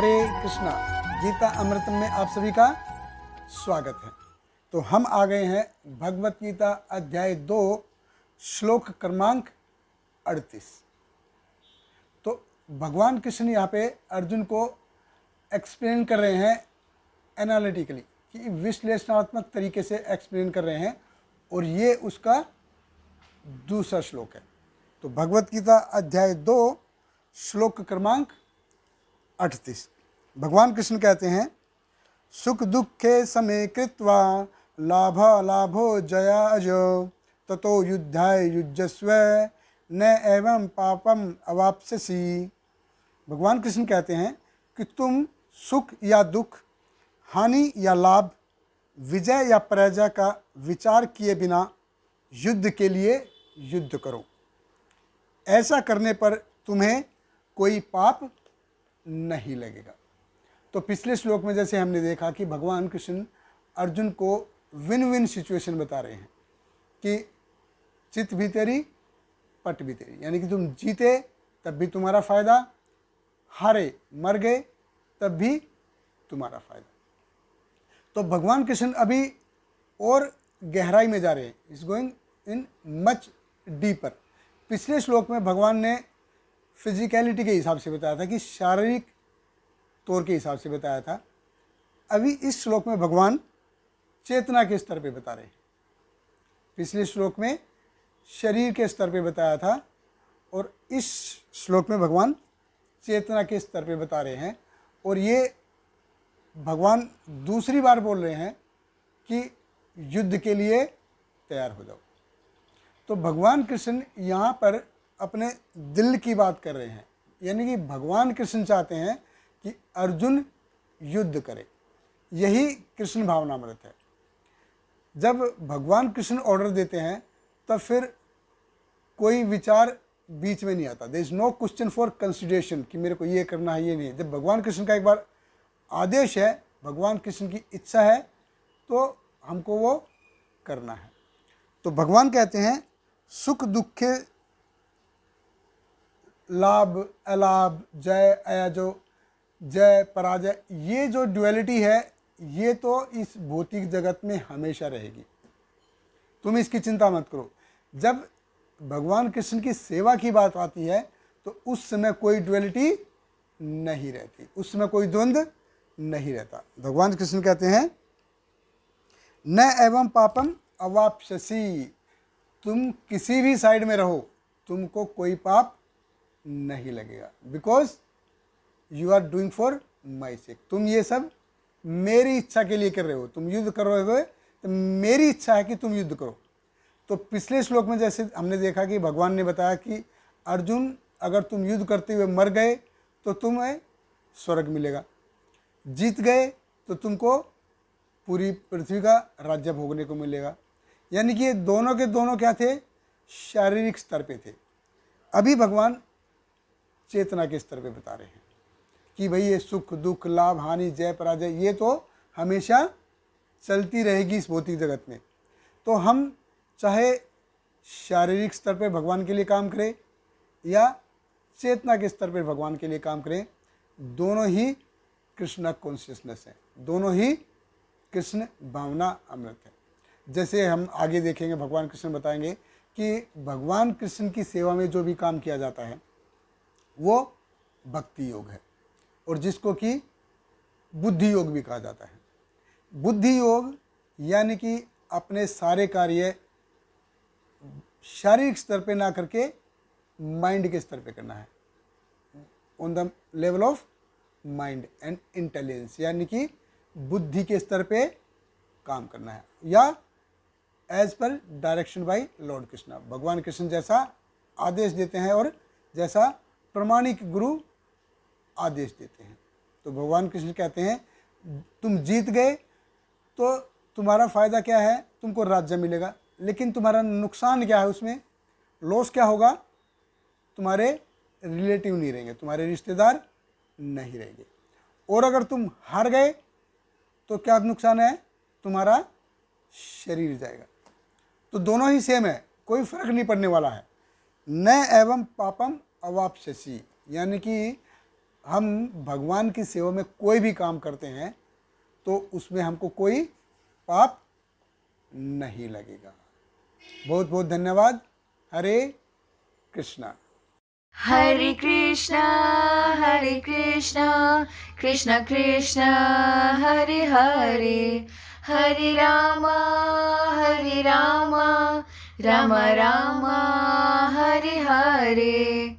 हरे कृष्णा। गीता अमृतम में आप सभी का स्वागत है। तो हम आ गए हैं भगवत गीता अध्याय 2 श्लोक क्रमांक 38। तो भगवान कृष्ण यहाँ पे अर्जुन को एक्सप्लेन कर रहे हैं एनालिटिकली, कि विश्लेषणात्मक तरीके से एक्सप्लेन कर रहे हैं, और ये उसका दूसरा श्लोक है। तो भगवत गीता अध्याय 2 श्लोक क्रमांक 38। भगवान कृष्ण कहते हैं, सुख दुखे समे कृत्वा लाभो जया अजो ततो युद्धाय युज्यस्व न एवं पापम अवाप्स्यसि। भगवान कृष्ण कहते हैं कि तुम सुख या दुख, हानि या लाभ, विजय या पराजय का विचार किए बिना युद्ध के लिए युद्ध करो। ऐसा करने पर तुम्हें कोई पाप नहीं लगेगा। तो पिछले श्लोक में जैसे हमने देखा कि भगवान कृष्ण अर्जुन को विन विन सिचुएशन बता रहे हैं कि चित भी तेरी पट भी तेरी, यानी कि तुम जीते तब भी तुम्हारा फायदा, हारे मर गए तब भी तुम्हारा फायदा। तो भगवान कृष्ण अभी और गहराई में जा रहे हैं, is going in much deeper. पिछले श्लोक में भगवान ने फिजिकलिटी के हिसाब से बताया था, कि शारीरिक तौर के हिसाब से बताया था। अभी इस श्लोक में भगवान चेतना के स्तर पे बता रहे हैं। पिछले श्लोक में शरीर के स्तर पे बताया था, और इस श्लोक में भगवान चेतना के स्तर पे बता रहे हैं। और ये भगवान दूसरी बार बोल रहे हैं कि युद्ध के लिए तैयार हो जाओ। तो भगवान कृष्ण यहाँ पर अपने दिल की बात कर रहे हैं, यानी कि भगवान कृष्ण चाहते हैं कि अर्जुन युद्ध करे। यही कृष्ण भावनामृत है। जब भगवान कृष्ण ऑर्डर देते हैं तब फिर कोई विचार बीच में नहीं आता। There is no question for consideration कि मेरे को ये करना है, ये नहीं है। जब भगवान कृष्ण का एक बार आदेश है, भगवान कृष्ण की इच्छा है, तो हमको वो करना है। तो भगवान कहते हैं, सुख दुखे, लाभ अलाभ, जय अजय, जय पराजय, ये जो ड्युअलिटी है, ये तो इस भौतिक जगत में हमेशा रहेगी। तुम इसकी चिंता मत करो। जब भगवान कृष्ण की सेवा की बात आती है तो उस समय कोई ड्युअलिटी नहीं रहती, उस समय कोई द्वंद्व नहीं रहता। भगवान कृष्ण कहते हैं, न एवं पापम अवाप्स्यसि, तुम किसी भी साइड में रहो, तुमको कोई पाप नहीं लगेगा। Because you are doing for my sake, तुम ये सब मेरी इच्छा के लिए कर रहे हो। तुम युद्ध कर रहे हो तो मेरी इच्छा है कि तुम युद्ध करो। तो पिछले श्लोक में जैसे हमने देखा कि भगवान ने बताया कि अर्जुन, अगर तुम युद्ध करते हुए मर गए तो तुम्हें स्वर्ग मिलेगा, जीत गए तो तुमको पूरी पृथ्वी का राज्य भोगने को मिलेगा। यानी कि ये दोनों के दोनों क्या थे, शारीरिक स्तर पे थे। अभी भगवान चेतना के स्तर पे बता रहे हैं कि भाई ये सुख दुख, लाभ हानि, जय पराजय, ये तो हमेशा चलती रहेगी इस भौतिक जगत में। तो हम चाहे शारीरिक स्तर पे भगवान के लिए काम करें या चेतना के स्तर पे भगवान के लिए काम करें, दोनों ही कृष्ण कॉन्शियसनेस है, दोनों ही कृष्ण भावना अमृत है। जैसे हम आगे देखेंगे, भगवान कृष्ण बताएंगे कि भगवान कृष्ण की सेवा में जो भी काम किया जाता है वो भक्ति योग है, और जिसको कि बुद्धि योग भी कहा जाता है। बुद्धि योग यानी कि अपने सारे कार्य शारीरिक स्तर पे ना करके माइंड के स्तर पे करना है, on the level of mind and intelligence, यानी कि बुद्धि के स्तर पे काम करना है, या as per direction by Lord Krishna. भगवान कृष्ण जैसा आदेश देते हैं और जैसा प्रमाणिक गुरु आदेश देते हैं। तो भगवान कृष्ण कहते हैं, तुम जीत गए तो तुम्हारा फ़ायदा क्या है, तुमको राज्य मिलेगा, लेकिन तुम्हारा नुकसान क्या है, उसमें लॉस क्या होगा, तुम्हारे रिलेटिव नहीं रहेंगे, तुम्हारे रिश्तेदार नहीं रहेंगे। और अगर तुम हार गए तो क्या नुकसान है, तुम्हारा शरीर जाएगा। तो दोनों ही सेम है, कोई फर्क नहीं पड़ने वाला है। न एवं पापम अवाप्स्यसि, यानी कि हम भगवान की सेवा में कोई भी काम करते हैं तो उसमें हमको कोई पाप नहीं लगेगा। बहुत बहुत धन्यवाद। हरे कृष्णा। हरे कृष्णा हरे कृष्णा कृष्णा कृष्णा हरे हरे हरे रामा राम राम हरे हरे।